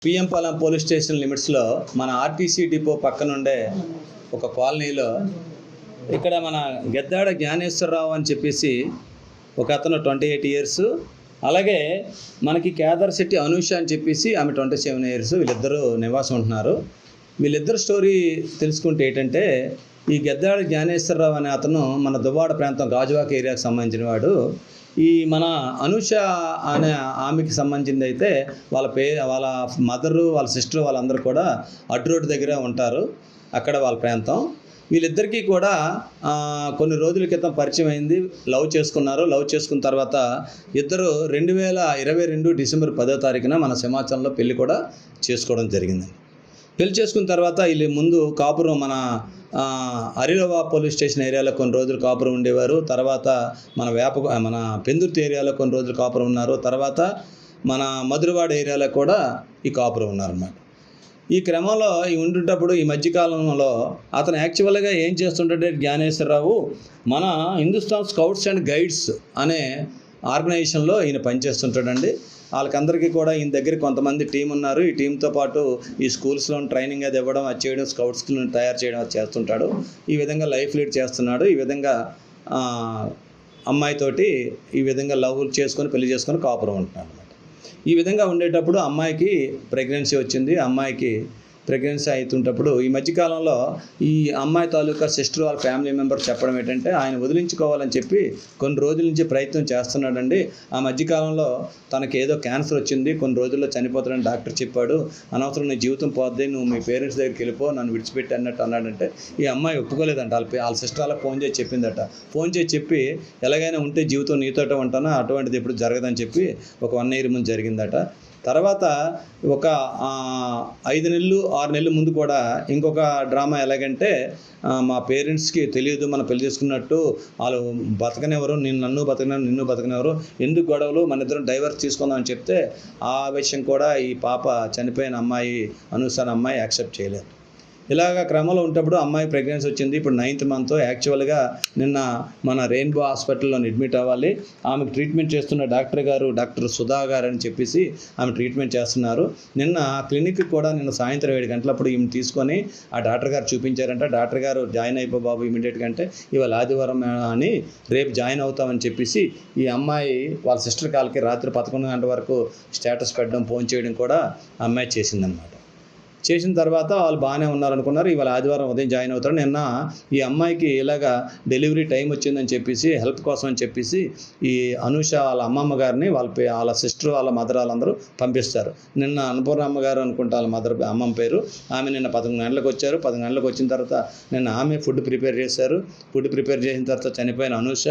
PM Palem police station లిమిట్స్లో మన RTC depot పక్కనుండే ఒక కాలనీలో ఇక్కడ మన గెద్దాడ జ్ఞానేశ్వరరావు అని చెప్పేసి ఒక అతను 28 ఇయర్స్, అలాగే మనకి కేదార్ శెట్టి అనూష అని చెప్పేసి ఆమె 27 ఇయర్స్, వీళ్ళిద్దరూ నివాసం ఉంటున్నారు. వీళ్ళిద్దరు స్టోరీ తెలుసుకుంటే ఏంటంటే, ఈ గెద్దాడ జ్ఞానేశ్వరరావు అనే అతను మన దువ్వాడ ప్రాంతం గాజువాక ఏరియాకి సంబంధించిన వాడు. ఈ మన అనూష అనే ఆమెకి సంబంధించింది అయితే వాళ్ళ మదరు, వాళ్ళ సిస్టర్ వాళ్ళందరూ కూడా అడ్డు రోడ్డు దగ్గర ఉంటారు. అక్కడ వాళ్ళ ప్రాంతం. వీళ్ళిద్దరికీ కూడా కొన్ని రోజుల క్రితం పరిచయం అయింది, లవ్ చేసుకున్నారు. లవ్ చేసుకున్న తర్వాత ఇద్దరు 2022 డిసెంబర్ 10వ తారీఖున మన సింహాచలంలో పెళ్లి కూడా చేసుకోవడం జరిగిందండి. పెళ్లి చేసుకున్న తర్వాత వీళ్ళు ముందు కాపురం మన అరిలవా పోలీస్ స్టేషన్ ఏరియాలో కొన్ని రోజులు కాపురం ఉండేవారు. తర్వాత మన పెందుర్తి ఏరియాలో కొన్ని రోజులు కాపురం ఉన్నారు. తర్వాత మన మధురవాడ ఏరియాలో కూడా ఈ కాపురం ఉన్నారన్నమాట. ఈ క్రమంలో ఉండుంటప్పుడు ఈ మధ్యకాలంలో అతను యాక్చువల్గా ఏం చేస్తుంటే జ్ఞానేశ్వరరావు మన హిందుస్థాన్ స్కౌట్స్ అండ్ గైడ్స్ అనే ఆర్గనైజేషన్లో ఈయన పనిచేస్తుంటాడండి. వాళ్ళకందరికీ కూడా ఈయన దగ్గర కొంతమంది టీం ఉన్నారు. ఈ టీంతో పాటు ఈ స్కూల్స్లో ట్రైనింగ్ అది ఇవ్వడం, అది చేయడం, స్కౌట్స్ని తయారు చేయడం అది చేస్తుంటాడు. ఈ విధంగా లైఫ్ లీడ్ చేస్తున్నాడు. ఈ విధంగా అమ్మాయితోటి ఈ విధంగా లవ్ చేసుకొని పెళ్లి చేసుకొని కాపురం ఉంటున్నాడు అనమాట. ఈ విధంగా ఉండేటప్పుడు అమ్మాయికి ప్రెగ్నెన్సీ వచ్చింది. అమ్మాయికి ప్రెగ్నెన్సీ అవుతుంటప్పుడు ఈ మధ్యకాలంలో ఈ అమ్మాయి తాలూకా సిస్టర్ వాళ్ళ ఫ్యామిలీ మెంబర్ చెప్పడం ఏంటంటే, ఆయన వదిలించుకోవాలని చెప్పి కొన్ని రోజుల నుంచి ప్రయత్నం చేస్తున్నాడండి. ఆ మధ్యకాలంలో తనకి ఏదో క్యాన్సర్ వచ్చింది, కొన్ని రోజుల్లో చనిపోతాడని డాక్టర్ చెప్పాడు. అనవసరం నీ జీవితం పోద్ది, నువ్వు మీ పేరెంట్స్ దగ్గరికి వెళ్ళిపో, నన్ను విడిచిపెట్టి అన్నట్టు అన్నాడంటే ఈ అమ్మాయి ఒప్పుకోలేదంట. వాళ్ళ సిస్టర్ వాళ్ళకి ఫోన్ చేసి చెప్పిందట. ఫోన్ చేసి చెప్పి ఎలాగైనా ఉంటే జీవితం నీతోటే ఉంటానో, అటువంటిది ఎప్పుడు జరగదని చెప్పి ఒక 1 year ముందు జరిగిందట. తర్వాత ఒక 5 నెలలు 6 నెలల ముందు కూడా ఇంకొక డ్రామా ఎలాగంటే, మా పేరెంట్స్కి తెలియదు మనం పెళ్లి చేసుకున్నట్టు, వాళ్ళు బతకనివ్వరు, నిన్ను బతకనివ్వరు, ఎందుకు గొడవలు, మన ఇద్దరం డైవర్స్ తీసుకుందామని చెప్తే ఆ విషయం కూడా ఈ పాప చనిపోయిన అమ్మాయి అనూష అమ్మాయి యాక్సెప్ట్ చేయలేదు. ఇలాగ క్రమంలో ఉన్నప్పుడు అమ్మాయి ప్రెగ్నెన్సీ వచ్చింది. ఇప్పుడు 9th month. యాక్చువల్గా నిన్న మన రెయిన్బో హాస్పిటల్లో అడ్మిట్ అవ్వాలి. ఆమెకు ట్రీట్మెంట్ చేస్తున్న డాక్టర్ సుధా గారు అని చెప్పేసి ఆమె ట్రీట్మెంట్ చేస్తున్నారు. నిన్న క్లినిక్కి కూడా నిన్న సాయంత్రం 7 గంటలప్పుడు ఈమె తీసుకొని ఆ డాక్టర్ గారు చూపించారంట. డాక్టర్ గారు జాయిన్ అయిపో బాబు ఇమీడియట్గా అంటే, ఇవాళ ఆదివారం అని రేపు జాయిన్ అవుతామని చెప్పేసి ఈ అమ్మాయి వాళ్ళ సిస్టర్ కాల్కి రాత్రి 11 గంటల వరకు స్టేటస్ పెట్టడం, ఫోన్ చేయడం కూడా అమ్మాయి చేసిందనమాట. చేసిన తర్వాత వాళ్ళు బాగానే ఉన్నారనుకున్నారు. ఇవాళ ఆదివారం ఉదయం జాయిన్ అవుతారు. నిన్న ఈ అమ్మాయికి ఇలాగా డెలివరీ టైం వచ్చిందని చెప్పేసి హెల్ప్ కోసం అని చెప్పేసి ఈ అనూష వాళ్ళ అమ్మమ్మ గారిని వాళ్ళ సిస్టర్ వాళ్ళ మదర్ వాళ్ళందరూ పంపిస్తారు. నిన్న అన్నపూర్ణమ్మ గారు అనుకుంటా వాళ్ళ అమ్మమ్మ పేరు. ఆమె నిన్న 11 గంటలకు వచ్చారు. 10 గంటలకు వచ్చిన తర్వాత నిన్న ఆమె ఫుడ్ ప్రిపేర్ చేశారు. ఫుడ్ ప్రిపేర్ చేసిన తర్వాత చనిపోయిన అనూష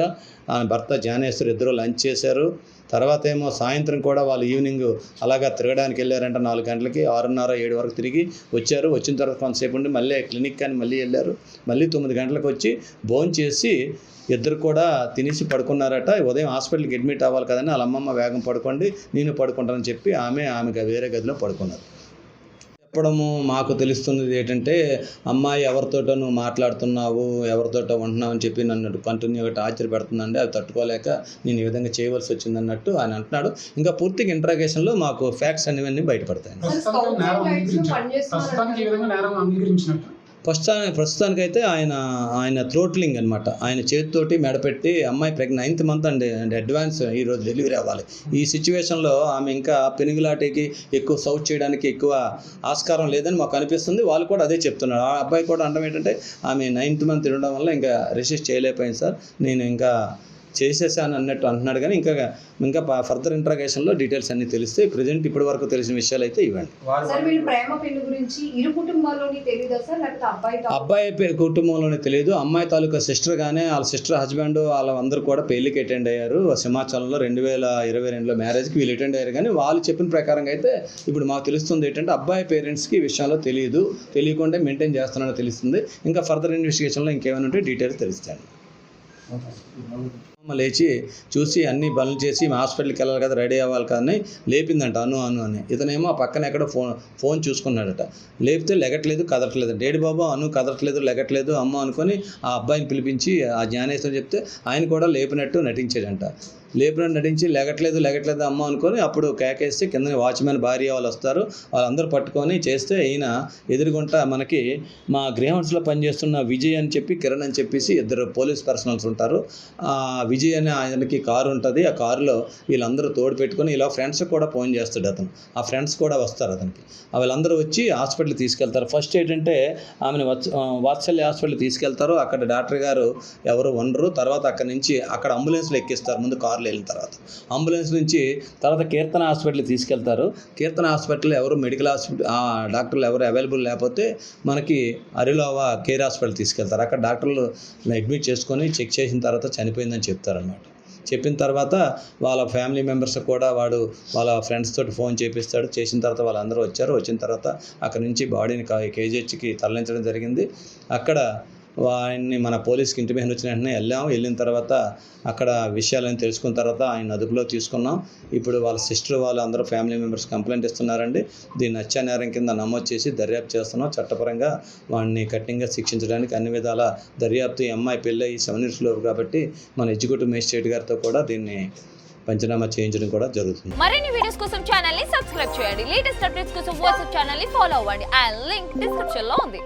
ఆమె భర్త జ్ఞానేశ్వర్ ఇద్దరు లంచ్ చేశారు. తర్వాత ఏమో సాయంత్రం కూడా వాళ్ళు ఈవినింగ్ అలాగా తిరగడానికి వెళ్ళారంట. 4 గంటలకి 6:30 7 వరకు తిరిగి వచ్చారు. వచ్చిన తర్వాత కొంతసేపు ఉండి మళ్ళీ క్లినిక్ కానీ మళ్ళీ వెళ్ళారు. మళ్ళీ 9 గంటలకు వచ్చి భోజనం చేసి ఇద్దరు కూడా తినేసి పడుకున్నారట. ఉదయం హాస్పిటల్కి అడ్మిట్ అవ్వాలి కదని వాళ్ళ అమ్మమ్మ వేగం పడుకోండి, నేను పడుకుంటానని చెప్పి ఆమె వేరే గదిలో పడుకున్నారు. చెప్పడము మాకు తెలుస్తున్నది ఏంటంటే, అమ్మాయి ఎవరితోటో నువ్వు మాట్లాడుతున్నావు, ఎవరితోటో ఉంటున్నావు అని చెప్పి నన్ను కంటిన్యూగా టార్చర్ పెడుతుందండి. అది తట్టుకోలేక నేను ఈ విధంగా చేయవలసి వచ్చింది అన్నట్టు ఆయన అంటున్నాడు. ఇంకా పూర్తిగా ఇంట్రాగేషన్లో మాకు ఫ్యాక్ట్స్ అన్నీ బయటపడతాయి. ప్రస్తుతానికైతే ఆయన థ్రోట్లింగ్ అనమాట. ఆయన చేతితోటి మెడపెట్టి అమ్మాయి 9th month అండి, అడ్వాన్స్ ఈరోజు డెలివరీ అవ్వాలి. ఈ సిచ్యువేషన్లో ఆమె ఇంకా పెనుగులాటికి ఎక్కువ సౌట్ చేయడానికి ఎక్కువ ఆస్కారం లేదని మాకు అనిపిస్తుంది. వాళ్ళు కూడా అదే చెప్తున్నారు. ఆ అబ్బాయి కూడా అనడం ఏంటంటే, ఆమె 9th month ఉండడం వల్ల ఇంకా రెసిస్ట్ చేయలేకపోయింది సార్, నేను ఇంకా చేసేసాను అన్నట్టు అంటున్నాడు. కానీ ఇంకా ఫర్దర్ ఇంట్రాగేషన్లో డీటెయిల్స్ అన్ని తెలిస్తే, ప్రజెంట్ ఇప్పటి వరకు తెలిసిన విషయాలు అయితే ఇవ్వండి. అబ్బాయి కుటుంబంలోనే తెలియదు. అమ్మాయి తాలూకా సిస్టర్ కానీ వాళ్ళ సిస్టర్ హస్బెండ్ వాళ్ళందరూ కూడా పెళ్లికి అటెండ్ అయ్యారు. సింహాచలంలో 2022లో మ్యారేజ్కి వీళ్ళు అటెండ్ అయ్యారు. కానీ వాళ్ళు చెప్పిన ప్రకారంగా అయితే ఇప్పుడు మాకు తెలుస్తుంది ఏంటంటే, అబ్బాయి పేరెంట్స్కి ఈ విషయంలో తెలియకుండా మెయింటైన్ చేస్తున్నారని తెలుస్తుంది. ఇంకా ఫర్దర్ ఇన్వెస్టిగేషన్లో ఇంకేమైనా ఉంటే డీటెయిల్స్ తెలుస్తాయి. లేచి చూసి అన్ని పనులు చేసి హాస్పిటల్కి వెళ్ళాలి కదా, రెడీ అవ్వాలి కానీ లేపిందంట అను అని. ఇతనేమో ఆ పక్కన ఎక్కడో ఫోన్ చూసుకున్నాడట. లేపితే లెగట్లేదు, కదట్లేదు. డేడి బాబు అను కదట్లేదు, లెగట్లేదు అమ్మ అనుకొని ఆ అబ్బాయిని పిలిపించి ఆ జ్ఞానేశ్వరం చెప్తే ఆయన కూడా లేపినట్టు నటించాడంట. లేపినట్టు నటించి లెగట్లేదు అమ్మ అనుకొని అప్పుడు కేకేస్తే కింద వాచ్మెన్ భార్య వాళ్ళు వస్తారు. వాళ్ళందరూ పట్టుకొని చేస్తే ఈయన ఎదురుగుంట మనకి మా గ్రేహౌండ్స్లో పనిచేస్తున్న విజయ్ అని చెప్పి కిరణ్ అని చెప్పేసి ఇద్దరు పోలీస్ పర్సనల్స్ ఉంటారు. విజయ్ అనే ఆయనకి కారు ఉంటుంది. ఆ కారులో వీళ్ళందరూ తోడు పెట్టుకొని ఇలా ఫ్రెండ్స్ కూడా ఫోన్ చేస్తాడు అతను. ఆ ఫ్రెండ్స్ కూడా వస్తారు అతనికి. వీళ్ళందరూ వచ్చి హాస్పిటల్కి తీసుకెళ్తారు. ఫస్ట్ ఏంటంటే ఆమెను వాత్సల్య హాస్పిటల్కి తీసుకెళ్తారు. అక్కడ డాక్టర్ గారు ఎవరు ఉండరు. తర్వాత అక్కడ అంబులెన్స్లో ఎక్కిస్తారు. ముందు కారులో వెళ్ళిన తర్వాత అంబులెన్స్ నుంచి తర్వాత కీర్తన హాస్పిటల్కి తీసుకెళ్తారు. కీర్తన హాస్పిటల్ ఎవరు మెడికల్ డాక్టర్లు ఎవరు అవైలబుల్ లేకపోతే మనకి అరిలోవా కేర్ హాస్పిటల్ తీసుకెళ్తారు. అక్కడ డాక్టర్లు అడ్మిట్ చేసుకొని చెక్ చేసిన తర్వాత చనిపోయిందని చెప్తారనమాట. చెప్పిన తర్వాత వాళ్ళ ఫ్యామిలీ మెంబర్స్ కూడా వాడు వాళ్ళ ఫ్రెండ్స్ తోటి ఫోన్ చేపిస్తాడు. చేసిన తర్వాత వాళ్ళందరూ వచ్చారు. వచ్చిన తర్వాత అక్కడ నుంచి బాడీని కేజీహెచ్కి తరలించడం జరిగింది. అక్కడ ఆయన్ని మన పోలీస్కి ఇంటిమేషన్ వచ్చిన వెంటనే వెళ్ళిన తర్వాత అక్కడ విషయాలను తెలుసుకున్న తర్వాత ఆయన అదుపులో తీసుకున్నాం. ఇప్పుడు వాళ్ళ సిస్టర్ వాళ్ళు అందరూ ఫ్యామిలీ మెంబర్స్ కంప్లైంట్ ఇస్తున్నారండి. దీన్ని హత్యానేరం కింద నమోదు చేసి దర్యాప్తు చేస్తున్నాం. చట్టపరంగా వాడిని కఠినంగా శిక్షించడానికి అన్ని విధాల దర్యాప్తు. ఈ అమ్మాయి పెళ్ళి 7 yearsలో కాబట్టి మన ఎగ్జిక్యూటివ్ మేజిస్ట్రేట్ గారితో కూడా దీన్ని పంచనామా చేయించడం కూడా జరుగుతుంది. మరిన్ని వీడియోస్ కోసం ఛానల్ ని సబ్స్క్రైబ్ చేయండి. లేటెస్ట్ అప్డేట్స్ కోసం వాట్సాప్ ఛానల్ ని ఫాలో అవ్వండి. ఆ లింక్ డిస్క్రిప్షన్ లో ఉంది.